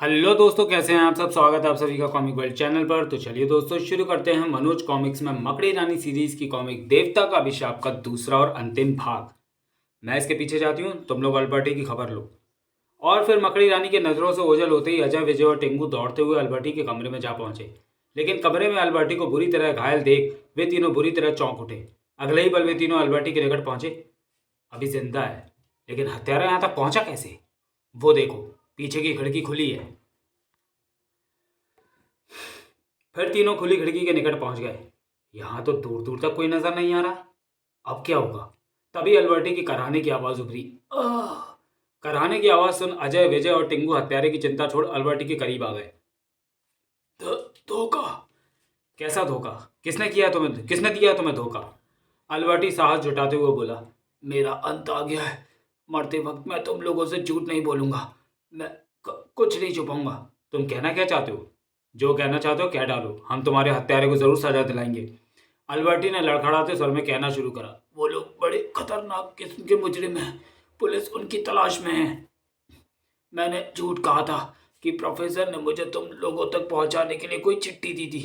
Hello दोस्तों, कैसे हैं आप सब। स्वागत है आप सभी का कॉमिक वर्ल्ड चैनल पर। तो चलिए दोस्तों, शुरू करते हैं मनोज कॉमिक्स में मकड़ी रानी सीरीज की कॉमिक देवता का अभिशाप का दूसरा और अंतिम भाग। मैं इसके पीछे जाती हूँ, तुम लोग अल्बर्टी की खबर लो। और फिर मकड़ी रानी के नजरों से ओझल होते ही अजय, विजय और टेंगू दौड़ते हुए अल्बर्टी के कमरे में जा पहुंचे। लेकिन कमरे में अल्बर्टी को बुरी तरह घायल देख वे तीनों बुरी तरह चौंक उठे। अगले ही पल वे तीनों अल्बर्टी के निकट पहुंचे। अभी जिंदा है, लेकिन हत्यारा यहाँ तक पहुंचा कैसे? वो देखो, पीछे की खिड़की खुली है। फिर तीनों खुली खिड़की के निकट पहुंच गए। यहां तो दूर दूर तक कोई नजर नहीं आ रहा। अब क्या होगा? तभी अल्बर्टी की कराहने की आवाज उभरी। आह! कराहने की आवाज सुन अजय, विजय और टिंगू हत्यारे की चिंता छोड़ अल्बर्टी के करीब आ गए। धोखा? कैसा धोखा? किसने दिया तुम्हें धोखा? अल्बर्टी साहस जुटाते हुए बोला। मेरा अंत आ गया है। मरते वक्त मैं तुम लोगों से झूठ नहीं बोलूंगा। मैं कुछ नहीं छुपाऊंगा। तुम कहना क्या चाहते हो? जो कहना चाहते हो कह डालो, हम तुम्हारे हत्यारे को जरूर सजा दिलाएंगे। अल्बर्टी ने लड़खड़ाते स्वर में कहना शुरू करा। वो लोग बड़े खतरनाक किस्म के मुजरिम हैं। पुलिस उनकी तलाश में है। मैंने झूठ कहा था कि प्रोफेसर ने मुझे तुम लोगों तक पहुंचाने के लिए कोई चिट्ठी दी थी।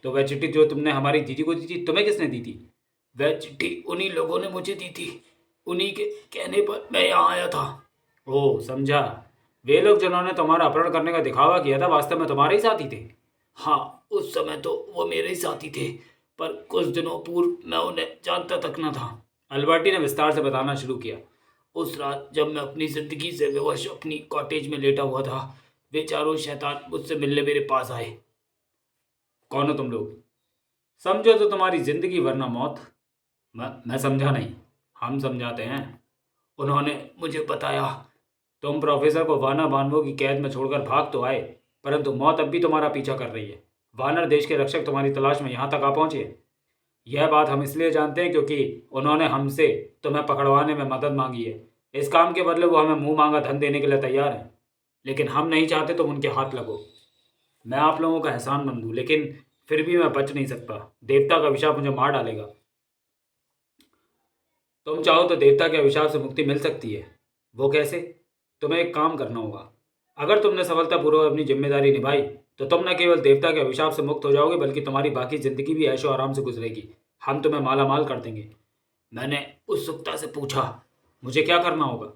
तो वह चिट्ठी जो तुमने हमारी दीदी को दी थी, तुम्हें किसने दी थी? वह चिट्ठी उन्हीं लोगों ने मुझे दी थी। उन्हीं के कहने पर मैं यहाँ आया था। ओह, समझा। वे लोग जिन्होंने तुम्हारा अपहरण करने का दिखावा किया था वास्तव में तुम्हारे ही साथी थे? हाँ, उस समय तो वो मेरे ही साथी थे, पर कुछ दिनों पूर्व मैं उन्हें जानता तक न था। अल्बर्टी ने विस्तार से बताना शुरू किया। उस रात जब मैं अपनी जिंदगी से बेवश अपनी कॉटेज में लेटा हुआ था, वे चारों शैतान मुझसे मिलने मेरे पास आए। कौन हो तुम लोग? समझो तो तुम्हारी जिंदगी वरना मौत। मैं समझा नहीं। हम समझाते हैं। उन्होंने मुझे बताया। तुम प्रोफेसर को वानर मानवों की कैद में छोड़कर भाग तो आए, परंतु मौत अब भी तुम्हारा पीछा कर रही है। वानर देश के रक्षक तुम्हारी तलाश में यहाँ तक आ पहुंचे। यह बात हम इसलिए जानते हैं क्योंकि उन्होंने हमसे तुम्हें पकड़वाने में मदद मांगी है। इस काम के बदले वो हमें मुंह मांगा धन देने के लिए तैयार हैं, लेकिन हम नहीं चाहते तुम उनके हाथ लगो। मैं आप लोगों का एहसानमंद हूँ, लेकिन फिर भी मैं बच नहीं सकता। देवता का अभिशाप मुझे मार डालेगा। तुम चाहो तो देवता के अभिशाप से मुक्ति मिल सकती है। वो कैसे? तुम्हें एक काम करना होगा। अगर तुमने सफलतापूर्वक अपनी जिम्मेदारी निभाई तो तुम न केवल देवता के अभिशाप से मुक्त हो जाओगे, बल्कि तुम्हारी बाकी जिंदगी भी ऐशो आराम से गुजरेगी। हम तुम्हें माला माल कर देंगे। मैंने उत्सुकता से पूछा, मुझे क्या करना होगा?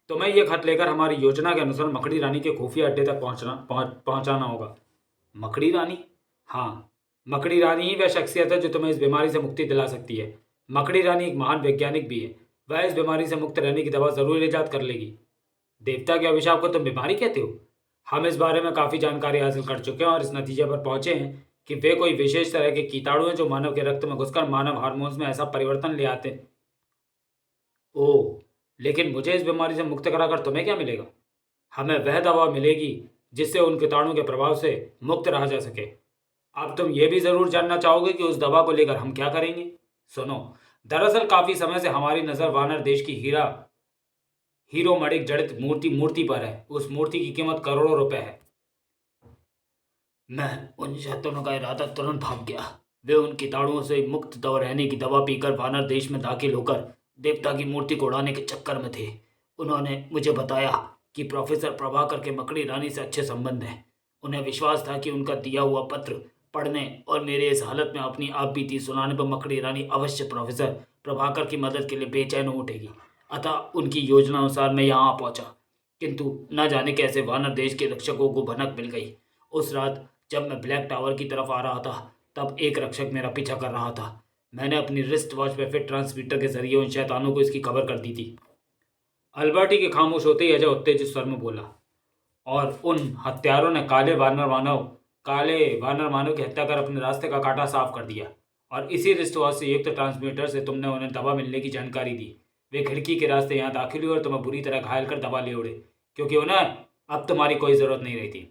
तुम्हें यह खत लेकर हमारी योजना के अनुसार मकड़ी रानी के खुफिया अड्डे तक पहुंचाना होगा। मकड़ी रानी? हाँ, मकड़ी रानी ही वह शख्सियत है जो तुम्हें इस बीमारी से मुक्ति दिला सकती है। मकड़ी रानी एक महान वैज्ञानिक भी है। वह इस बीमारी से मुक्त रहने की दवा जरूर ईजाद कर लेगी। देवता के अभिशाप को तुम बीमारी कहते हो? हम इस बारे में काफ़ी जानकारी हासिल कर चुके हैं और इस नतीजे पर पहुंचे हैं कि वे कोई विशेष तरह के कीटाणु हैं जो मानव के रक्त में घुसकर मानव हार्मोन्स में ऐसा परिवर्तन ले आते हैं। ओह, लेकिन मुझे इस बीमारी से मुक्त कराकर तुम्हें क्या मिलेगा? हमें वह दवा मिलेगी जिससे उन कीटाणु के प्रभाव से मुक्त रहा जा सके। अब तुम ये भी ज़रूर जानना चाहोगे कि उस दवा को लेकर हम क्या करेंगे। सुनो, दरअसल काफ़ी समय से हमारी नज़र वानर देश की हीरो मणिक जड़ित मूर्ति पर है। उस मूर्ति की कीमत करोड़ों रुपए है। मैं उन शैतानों का इरादा तुरंत भाग गया। वे उन कीटाणुओं से मुक्त दवा रहने की दवा पीकर वानर देश में दाखिल होकर देवता की मूर्ति को उड़ाने के चक्कर में थे। उन्होंने मुझे बताया कि प्रोफेसर प्रभाकर के मकड़ी रानी से अच्छे संबंध हैं। उन्हें विश्वास था कि उनका दिया हुआ पत्र पढ़ने और मेरे इस हालत में अपनी आप बीती सुनाने पर मकड़ी रानी अवश्य प्रोफेसर प्रभाकर की मदद के लिए बेचैन हो उठेगी। अतः उनकी योजना अनुसार मैं यहाँ आ पहुंचा, किंतु न जाने कैसे वानर देश के रक्षकों को भनक मिल गई। उस रात जब मैं ब्लैक टावर की तरफ आ रहा था, तब एक रक्षक मेरा पीछा कर रहा था। मैंने अपनी रिस्ट वॉच पे फिट ट्रांसमीटर के जरिए उन शैतानों को इसकी खबर कर दी थी। अल्बर्टी के खामोश होते ही अजय उत्तेजित स्वर में बोला। और उन हत्यारों ने काले वानर मानव की हत्या कर अपने रास्ते का कांटा साफ कर दिया। और इसी रिस्ट वॉच से युक्त ट्रांसमीटर से तुमने उन्हें दवा मिलने की जानकारी दी। वे खिड़की के रास्ते यहाँ दाखिल हुए और तुम्हें बुरी तरह घायल कर दबा ले उड़े, क्योंकि उन्हें अब तुम्हारी कोई ज़रूरत नहीं रही थी।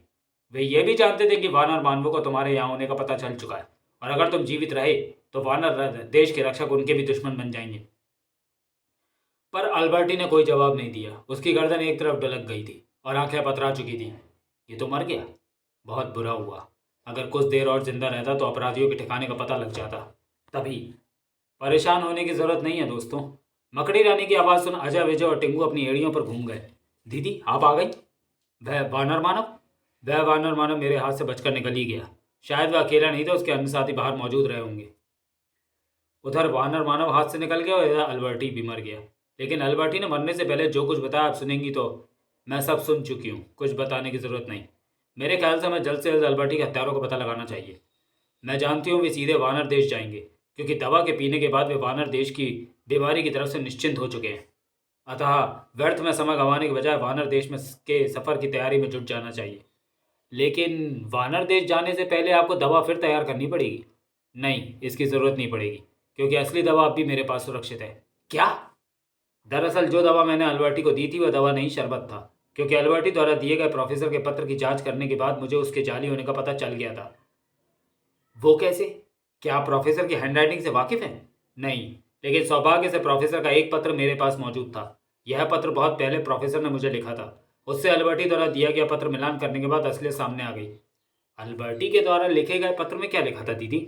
वे ये भी जानते थे कि वानर मानवों को तुम्हारे यहाँ होने का पता चल चुका है, और अगर तुम जीवित रहे तो वानर देश के रक्षक उनके भी दुश्मन बन जाएंगे। पर अल्बर्टी ने कोई जवाब नहीं दिया। उसकी गर्दन एक तरफ ढलक गई थी और आंखें पतरा चुकी थी। ये तो मर गया। बहुत बुरा हुआ। अगर कुछ देर और जिंदा रहता तो अपराधियों के ठिकाने का पता लग जाता। तभी परेशान होने की जरूरत नहीं है दोस्तों। मकड़ी रानी की आवाज़ सुन अजय, विजय और टिंगू अपनी एड़ियों पर घूम गए। दीदी, आप आ गई? वह वानर मानव? वह वानर मानव मेरे हाथ से बचकर निकल ही गया। शायद वह अकेला नहीं था, उसके अन्य साथी बाहर मौजूद रहे होंगे। उधर वानर मानव हाथ से निकल गया और इधर अल्बर्टी भी मर गया। लेकिन अल्बर्टी ने मरने से पहले जो कुछ बताया आप सुनेंगी तो मैं सब सुन चुकी हूँ, कुछ बताने की ज़रूरत नहीं। मेरे ख्याल से हमें जल्द से जल्द अल्बर्टी के हत्यारों का पता लगाना चाहिए। मैं जानती हूँ वे सीधे वानर देश जाएंगे, क्योंकि दवा के पीने के बाद वे वानर देश की बीमारी की तरफ से निश्चिंत हो चुके हैं। अतः व्यर्थ में समय गंवाने के बजाय वानर देश में के सफ़र की तैयारी में जुट जाना चाहिए। लेकिन वानर देश जाने से पहले आपको दवा फिर तैयार करनी पड़ेगी। नहीं, इसकी ज़रूरत नहीं पड़ेगी, क्योंकि असली दवा अब भी मेरे पास सुरक्षित है। क्या? दरअसल जो दवा मैंने अल्बर्टी को दी थी वह दवा नहीं, शरबत था। क्योंकि अल्बर्टी द्वारा दिए गए प्रोफेसर के पत्र की जांच करने के बाद मुझे उसके जाली होने का पता चल गया था। वो कैसे? क्या आप प्रोफेसर की हैंडराइटिंग से वाकिफ़ हैं? नहीं, लेकिन सौभाग्य से प्रोफेसर का एक पत्र मेरे पास मौजूद था। यह पत्र बहुत पहले प्रोफेसर ने मुझे लिखा था। उससे अल्बर्टी द्वारा दिया गया पत्र मिलान करने के बाद असलियत सामने आ गई। अल्बर्टी के द्वारा लिखे गए पत्र में क्या लिखा था दीदी?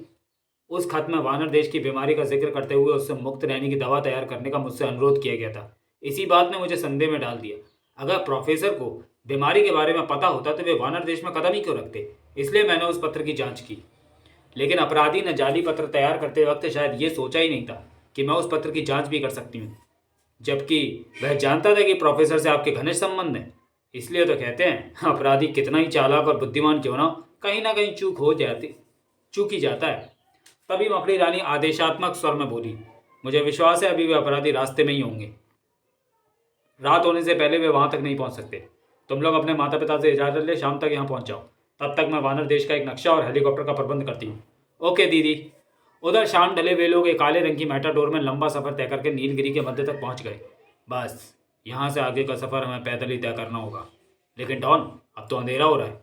उस खत में वानर देश की बीमारी का जिक्र करते हुए उससे मुक्त रहने की दवा तैयार करने का मुझसे अनुरोध किया गया था। इसी बात ने मुझे संदेह में डाल दिया। अगर प्रोफेसर को बीमारी के बारे में पता होता तो वे वानर देश में कदम ही क्यों रखते? इसलिए मैंने उस पत्र की जांच की। लेकिन अपराधी ने जाली पत्र तैयार करते वक्त शायद ये सोचा ही नहीं था कि मैं उस पत्र की जांच भी कर सकती हूँ, जबकि वह जानता था कि प्रोफेसर से आपके घनिष्ठ संबंध हैं। इसलिए तो कहते हैं अपराधी कितना ही चालाक और बुद्धिमान क्यों ना कहीं चूक ही जाता है। तभी मकड़ी रानी आदेशात्मक स्वर में बोली, मुझे विश्वास है अभी वे अपराधी रास्ते में ही होंगे। रात होने से पहले वे वहां तक नहीं पहुंच सकते। तुम लोग अपने माता पिता से इजाज़त ले शाम तक यहाँ पहुंच जाओ। तब तक मैं वानर देश का एक नक्शा और हेलीकॉप्टर का प्रबंध करती हूँ। ओके दीदी। उधर शाम ढले वे लोग एक काले रंग की मैटाडोर में लंबा सफ़र तय करके नीलगिरी के मध्य तक पहुँच गए। बस यहाँ से आगे का सफ़र हमें पैदल ही तय करना होगा। लेकिन डॉन, अब तो अंधेरा हो रहा है।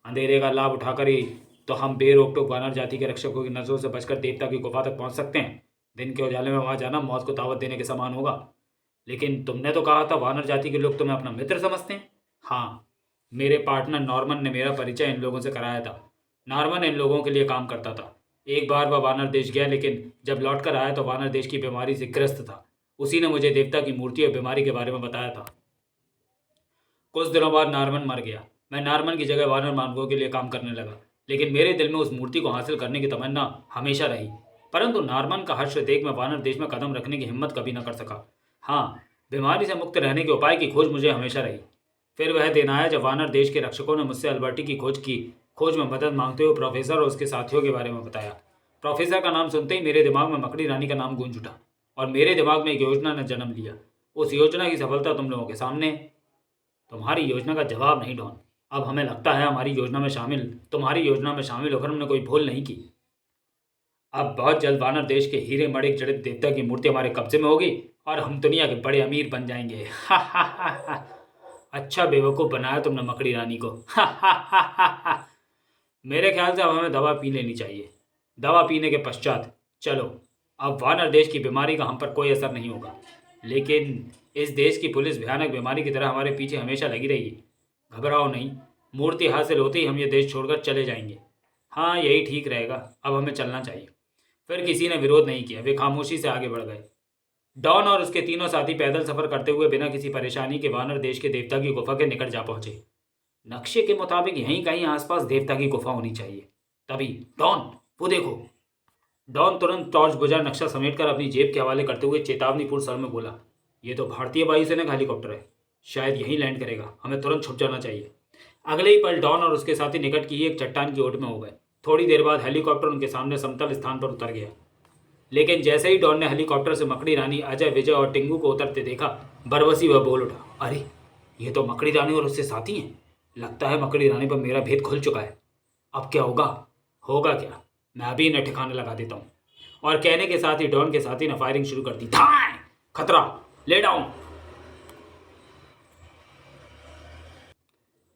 अंधेरे का लाभ उठाकर ही तो हम बेरोक टोक वानर जाति के रक्षकों की नजरों से बचकर देवता की गुफा तक पहुंच सकते हैं। दिन के उजाले में वहां जाना मौत को दावत देने के समान होगा। लेकिन तुमने तो कहा था वानर जाति के लोग तुम्हें अपना मित्र समझते हैं। हाँ, मेरे पार्टनर नॉर्मन ने मेरा परिचय इन लोगों से कराया था। नॉर्मन इन लोगों के लिए काम करता था। एक बार वह वानर देश गया, लेकिन जब लौट कर आया तो वानर देश की बीमारी से ग्रस्त था। उसी ने मुझे देवता की मूर्ति और बीमारी के बारे में बताया था। कुछ दिनों बाद नॉर्मन मर गया। मैं नॉर्मन की जगह वानर मानवों के लिए काम करने लगा। लेकिन मेरे दिल में उस मूर्ति को हासिल करने की तमन्ना हमेशा रही। परंतु नॉर्मन का हर्ष देख मैं वानर देश में कदम रखने की हिम्मत कभी न कर सका। हाँ, बीमारी से मुक्त रहने के उपाय की खोज मुझे हमेशा रही। फिर वह दिन आया जब वानर देश के रक्षकों ने मुझसे अल्बर्टी की खोज में मदद मांगते हुए प्रोफेसर और उसके साथियों के बारे में बताया। प्रोफेसर का नाम सुनते ही मेरे दिमाग में मकड़ी रानी का नाम गूंज उठा और मेरे दिमाग में एक योजना ने जन्म लिया। उस योजना की सफलता तुम लोगों के सामने है। तुम्हारी योजना का जवाब नहीं डॉन। अब हमें लगता है तुम्हारी योजना में शामिल होकर हमने कोई भूल नहीं की। अब बहुत जल्द वानर देश के हीरे मणिक जड़ित देवता की मूर्ति हमारे कब्जे में होगी और हम दुनिया के बड़े अमीर बन जाएंगे। हा हा हा हा। अच्छा बेवकूफ़ बनाया तुमने मकड़ी रानी को। हा हा हा हा हा। मेरे ख्याल से अब हमें दवा पी लेनी चाहिए। दवा पीने के पश्चात चलो, अब वानर देश की बीमारी का हम पर कोई असर नहीं होगा। लेकिन इस देश की पुलिस भयानक बीमारी की तरह हमारे पीछे हमेशा लगी रहेगी। घबराओ नहीं, मूर्ति हासिल होते ही हम ये देश छोड़कर चले जाएंगे। हाँ, यही ठीक रहेगा। अब हमें चलना चाहिए। फिर किसी ने विरोध नहीं किया। वे खामोशी से आगे बढ़ गए। डॉन और उसके तीनों साथी पैदल सफर करते हुए बिना किसी परेशानी के वानर देश के देवता की गुफा के निकट जा पहुंचे। नक्शे के मुताबिक यहीं कहीं आसपास देवता की गुफा होनी चाहिए। तभी डॉन, वो देखो। डॉन तुरंत टॉर्च बुझा नक्शा समेटकर अपनी जेब के हवाले करते हुए चेतावनीपूर्ण स्वर में बोला, ये तो भारतीय वायुसेना का हेलीकॉप्टर है। शायद यहीं लैंड करेगा। हमें तुरंत छुप जाना चाहिए। अगले ही पल डॉन और उसके साथी निकट की ही एक चट्टान की ओट में हो गए। थोड़ी देर बाद हेलीकॉप्टर उनके सामने समतल स्थान पर उतर गया। लेकिन जैसे ही डॉन ने हेलीकॉप्टर से मकड़ी रानी, अजय, विजय और टिंगू को उतरते देखा, बरबसी वह बोल उठा, अरे ये तो मकड़ी रानी और उससे साथी हैं। लगता है मकड़ी रानी पर मेरा भेद खुल चुका है। अब क्या होगा? होगा क्या, मैं अभी इन्हें ठिकाने लगा देता हूँ। और कहने के साथ ही डॉन के साथी ने फायरिंग शुरू कर दी। धाए! खतरा, ले डाउन।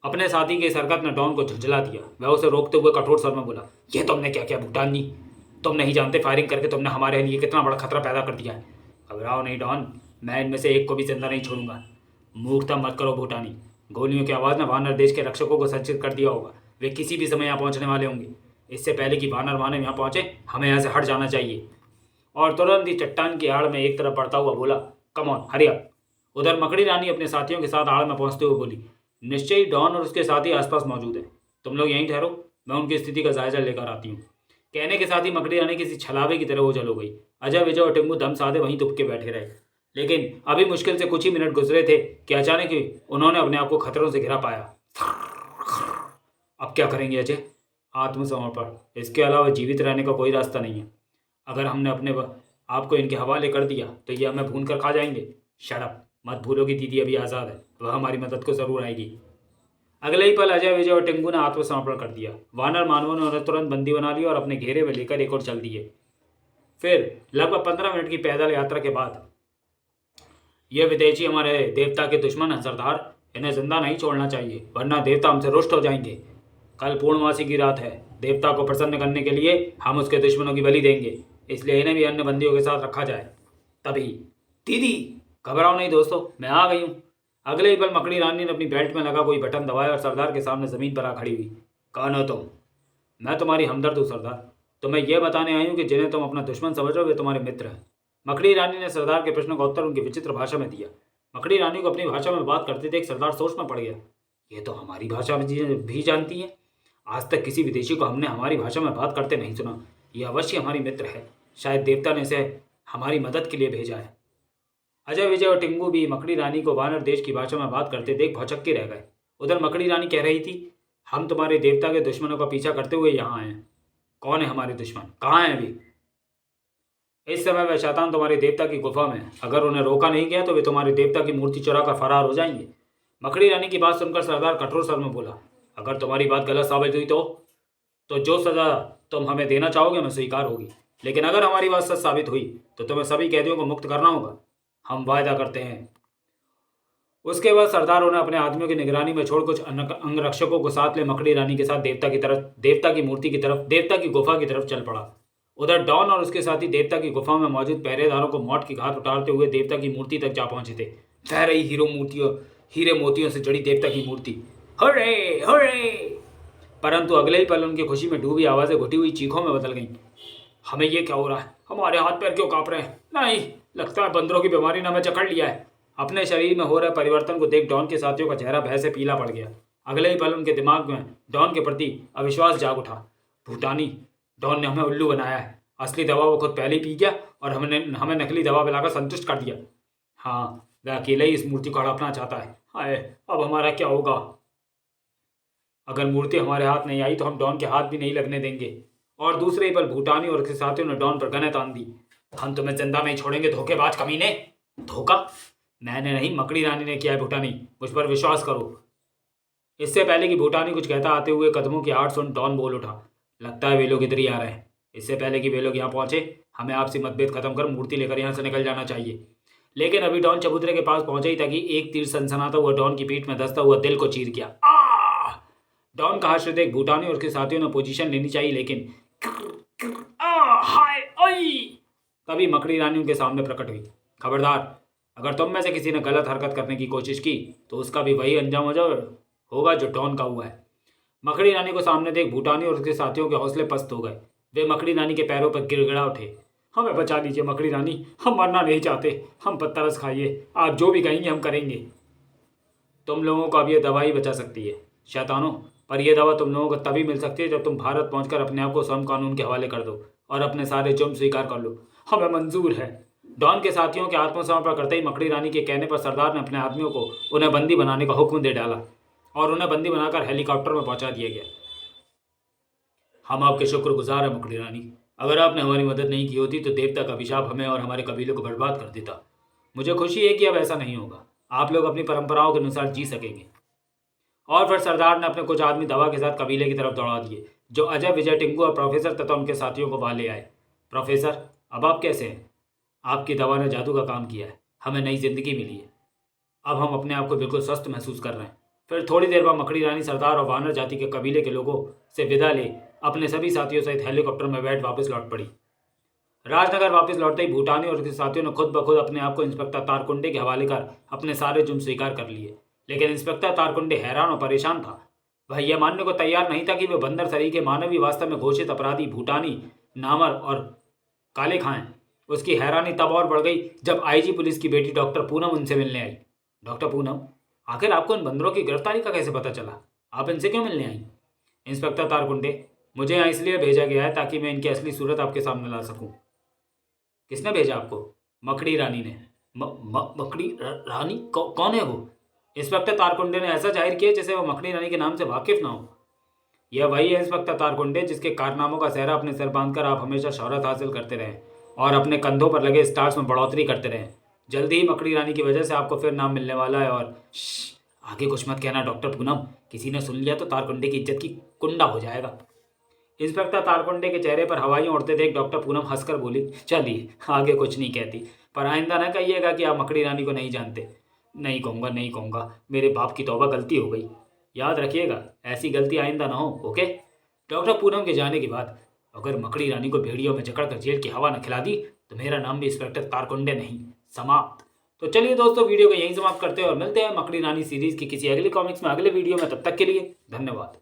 अपने साथी के इस हरकत ने डॉन को झुंझला दिया। वह उसे रोकते हुए कठोर स्वर में बोला, यह तुमने क्या किया भूटानी? तुम नहीं जानते फायरिंग करके तुमने हमारे लिए कितना बड़ा खतरा पैदा कर दिया है। घबराओ नहीं डॉन, मैं इनमें से एक को भी जिंदा नहीं छोड़ूंगा। मूर्खता मत करो भूटानी। गोलियों की आवाज़ ने वानर देश के रक्षकों को संचित कर दिया होगा। वे किसी भी समय यहाँ पहुँचने वाले होंगे। इससे पहले कि वानर मानव यहाँ पहुँचे, हमें यहाँ से हट जाना चाहिए। और तुरंत ही चट्टान की आड़ में एक तरफ बढ़ता हुआ बोला, कम ऑन हरी अप। उधर मकड़ी रानी अपने साथियों के साथ आड़ में पहुँचते हुए बोली, निश्चय ही डॉन और उसके साथी आसपास मौजूद हैं। तुम लोग यहीं ठहरो, मैं उनकी स्थिति का जायजा लेकर आती हूँ। कहने के साथ ही मकड़ी रानी किसी छलावे की तरह ओझल हो गई। अजय, विजय और टिंगू दम साधे वहीं दुबके बैठे रहे। लेकिन अभी मुश्किल से कुछ ही मिनट गुजरे थे कि अचानक ही उन्होंने अपने आप को खतरों से घिरा पाया। अब क्या करेंगे अजय? आत्मसमर्पण, इसके अलावा जीवित रहने का कोई रास्ता नहीं है। अगर हमने अपने आपको इनके हवाले कर दिया तो ये हमें भून कर खा जाएंगे। शट, मत भूलो कि दीदी अभी आज़ाद है, वह हमारी मदद को ज़रूर आएगी। अगले ही पल अजय, विजय और टिंगू ने आत्मसमर्पण कर दिया। वानर मानवों ने उन्हें तुरंत बंदी बना लिया और अपने घेरे में लेकर एक और चल दिए। फिर लगभग 15 मिनट की पैदल यात्रा के बाद ये विदेशी हमारे देवता के दुश्मन हैं सरदार, इन्हें जिंदा नहीं छोड़ना चाहिए वरना देवता हमसे रुष्ट हो जाएंगे। कल पूर्णमासी की रात है, देवता को प्रसन्न करने के लिए हम उसके दुश्मनों की बलि देंगे, इसलिए इन्हें भी अन्य बंदियों के साथ रखा जाए। तभी दीदी, घबराओ नहीं दोस्तों, मैं आ गई हूँ। अगले ही पल मकड़ी रानी ने अपनी बेल्ट में लगा कोई बटन दबाया और सरदार के सामने जमीन पर आ खड़ी हुई। कौन हो तुम? मैं तुम्हारी हमदर्द हूँ सरदार। तुम्हें यह बताने आई हूँ कि जिन्हें तुम अपना दुश्मन समझ रहे हो वे तुम्हारे मित्र हैं। मकड़ी रानी ने सरदार के प्रश्न का उत्तर उनकी विचित्र भाषा में दिया। मकड़ी रानी को अपनी भाषा में बात करते देख सरदार सोच में पड़ गया। ये तो हमारी भाषा में भी जानती है। आज तक किसी विदेशी को हमने हमारी भाषा में बात करते नहीं सुना। यह अवश्य हमारी मित्र है। शायद देवता ने इसे हमारी मदद के लिए भेजा है। अजय, विजय और टिंगू भी मकड़ी रानी को वानर देश की भाषा में बात करते देख भौचक्के रह गए। उधर मकड़ी रानी कह रही थी, हम तुम्हारे देवता के दुश्मनों का पीछा करते हुए यहाँ आए हैं। कौन है हमारे दुश्मन? कहाँ हैं अभी? इस समय वह शैतान तुम्हारे देवता की गुफा में है। अगर उन्हें रोका नहीं गया तो वे तुम्हारे देवता की मूर्ति चुरा कर फरार हो जाएंगे। मकड़ी रानी की बात सुनकर सरदार कठोर स्वर में बोला, अगर तुम्हारी बात गलत साबित हुई तो जो सजा तुम हमें देना चाहोगे मैं स्वीकार होगी। लेकिन अगर हमारी बात सच साबित हुई तो तुम्हें सभी कैदियों को मुक्त करना होगा। हम वायदा करते हैं। उसके बाद सरदार उन्हें अपने आदमियों की निगरानी में छोड़ कुछ अंगरक्षकों को साथ ले मकड़ी रानी के साथ देवता की मूर्ति की तरफ, देवता की गुफा की तरफ चल पड़ा। उधर डॉन और उसके साथी देवता की गुफा में मौजूद पहरेदारों को मौत की घात उतारते हुए देवता की मूर्ति तक जा पहुंचे थे। कह रही हीरे मोतियों से जड़ी देवता की मूर्ति, हरे हरे। परंतु अगले ही पल उनकी खुशी में डूबी आवाजें घुटी हुई चीखों में बदल गईं। हमें ये क्या हो रहा है? हमारे हाथ पैर क्यों कांप रहे हैं? नहीं, लगता है बंदरों की बीमारी ने हमें जकड़ लिया है। अपने शरीर में हो रहे परिवर्तन को देख डॉन के साथियों का चेहरा भय से पीला पड़ गया। अगले ही पल उनके दिमाग में डॉन के प्रति अविश्वास जाग उठा। भूटानी, डॉन ने हमें उल्लू बनाया है। असली दवा वो खुद पहले ही पी गया और हमें नकली दवा पिलाकर संतुष्ट कर दिया। हाँ, वह अकेले ही इस मूर्ति को हड़पना चाहता है। हाय, अब हमारा क्या होगा? अगर मूर्ति हमारे हाथ नहीं आई तो हम डॉन के हाथ भी नहीं लगने देंगे। और दूसरे ही पल भूटानी और उसके साथियों ने डॉन पर गने तान दी। हम तुम्हें जिंदा नहीं छोड़ेंगे धोखेबाज कमीने। धोखा? मैंने नहीं, मकड़ी रानी ने किया है भूटानी, मुझ पर विश्वास करो। इससे पहले कि भूटानी कुछ कहता आते हुए कदमों की आवाज सुन डॉन बोल उठा, लगता है वे लोग इधर ही आ रहे हैं। इससे पहले कि वे लोग यहाँ पहुंचे हमें आपसी मतभेद खत्म कर मूर्ति लेकर यहाँ से निकल जाना चाहिए। लेकिन अभी डॉन चबूतरे के पास पहुंचे ही तक एक तीर सनसनाता हुआ डॉन की पीठ में धंसता हुआ दिल को चीर गया। डॉन का हाथ देख भूटानी और उसके साथियों ने पोजीशन लेनी चाहिए, लेकिन हाय ओई। तभी मकड़ी रानी उनके सामने प्रकट हुई। खबरदार, अगर तुम में से किसी ने गलत हरकत करने की कोशिश की तो उसका भी वही अंजाम होगा जो डॉन का हुआ है। मकड़ी रानी को सामने देख भूटानी और उसके साथियों के हौसले पस्त हो गए। वे मकड़ी रानी के पैरों पर गिड़गिड़ा उठे। हमें बचा लीजिए मकड़ी रानी, हम मरना नहीं चाहते, हम पर तरस खाइए, आप जो भी कहेंगे हम करेंगे। तुम लोगों को अब यह दवा ही बचा सकती है शैतानों, पर यह दवा तुम लोगों को तभी मिल सकती है जब तुम भारत पहुंचकर अपने आप को स्वयं कानून के हवाले कर दो और अपने सारे जुर्म स्वीकार कर लो। हमें मंजूर है। डॉन के साथियों के आत्मसमर्पण करते ही मकड़ी रानी के कहने पर सरदार ने अपने आदमियों को उन्हें बंदी बनाने का हुक्म दे डाला और उन्हें बंदी बनाकर हेलीकॉप्टर में पहुंचा दिया गया। हम आपके शुक्रगुजार हैं मकड़ी रानी। अगर आपने हमारी मदद नहीं की होती तो देवता का अभिशाप हमें और हमारे कबीले को बर्बाद कर देता। मुझे खुशी है कि अब ऐसा नहीं होगा, आप लोग अपनी परंपराओं के अनुसार जी सकेंगे। और फिर सरदार ने अपने कुछ आदमी दवा के साथ कबीले की तरफ दौड़ा दिए, जो अजय, विजय, टिंकू और प्रोफेसर तथा उनके साथियों को वहां ले आए। प्रोफेसर, अब आप कैसे हैं? आपकी दवा ने जादू का काम किया है, हमें नई जिंदगी मिली है। अब हम अपने आप को बिल्कुल स्वस्थ महसूस कर रहे हैं। फिर थोड़ी देर बाद मकड़ी रानी सरदार और वानर जाति के कबीले के लोगों से विदा ले अपने सभी साथियों सहित हेलीकॉप्टर में बैठ वापस लौट पड़ी। राजनगर वापस लौटते ही भूटानी और उसके साथियों ने खुद ब खुद अपने आप को इंस्पेक्टर तारकुंडे के हवाले कर अपने सारे जुर्म स्वीकार कर लिए। लेकिन इंस्पेक्टर तारकुंडे हैरान और परेशान था। वह यह मानने को तैयार नहीं था कि वे बंदर सरी के मानवीय वास्तव में घोषित अपराधी भूटानी, नामर और काले खां हैं। उसकी हैरानी तब और बढ़ गई जब आईजी पुलिस की बेटी डॉक्टर पूनम उनसे मिलने आई। डॉक्टर पूनम, आखिर आपको इन बंदरों की गिरफ्तारी का कैसे पता चला? आप इनसे क्यों मिलने आई? इंस्पेक्टर तारकुंडे, मुझे यहाँ इसलिए भेजा गया है ताकि मैं इनकी असली सूरत आपके सामने ला सकूं। किसने भेजा आपको? मकड़ी रानी ने। मकड़ी रानी? कौन है वो? इंस्पेक्टर तारकुंडे ने ऐसा जाहिर किया जैसे वो मकड़ी रानी के नाम से वाकिफ ना हो। यह वही है इंस्पेक्टर तारकुंडे जिसके कारनामों का सेहरा अपने सर बांधकर आप हमेशा शोहरत हासिल करते रहे और अपने कंधों पर लगे स्टार्स में बढ़ोतरी करते रहे। जल्दी ही मकड़ी रानी की वजह से आपको फिर नाम मिलने वाला है। और आगे कुछ मत कहना डॉक्टर पूनम, किसी ने सुन लिया तो तारकुंडे की इज्जत की कुंडा हो जाएगा। इंस्पेक्टर तारकुंडे के चेहरे पर हवाइयाँ उड़ते देख डॉक्टर पूनम हंसकर बोली, चलिए आगे कुछ नहीं कहती, पर आइंदा न कहिएगा कि आप मकड़ी रानी को नहीं जानते। नहीं कहूँगा, नहीं कहूँगा, मेरे बाप की तौबा, गलती हो गई। याद रखिएगा, ऐसी गलती आइंदा ना हो, ओके? डॉक्टर पूनम के जाने के बाद अगर मकड़ी रानी को भेड़ियों में जकड़कर जेल की हवा न खिला दी तो मेरा नाम भी इंस्पेक्टर तारकुंडे नहीं, समाप्त। तो चलिए दोस्तों, वीडियो को यहीं समाप्त करते हैं और मिलते हैं मकड़ी रानी सीरीज की किसी अगले कॉमिक्स में अगले वीडियो में। तब तक के लिए धन्यवाद।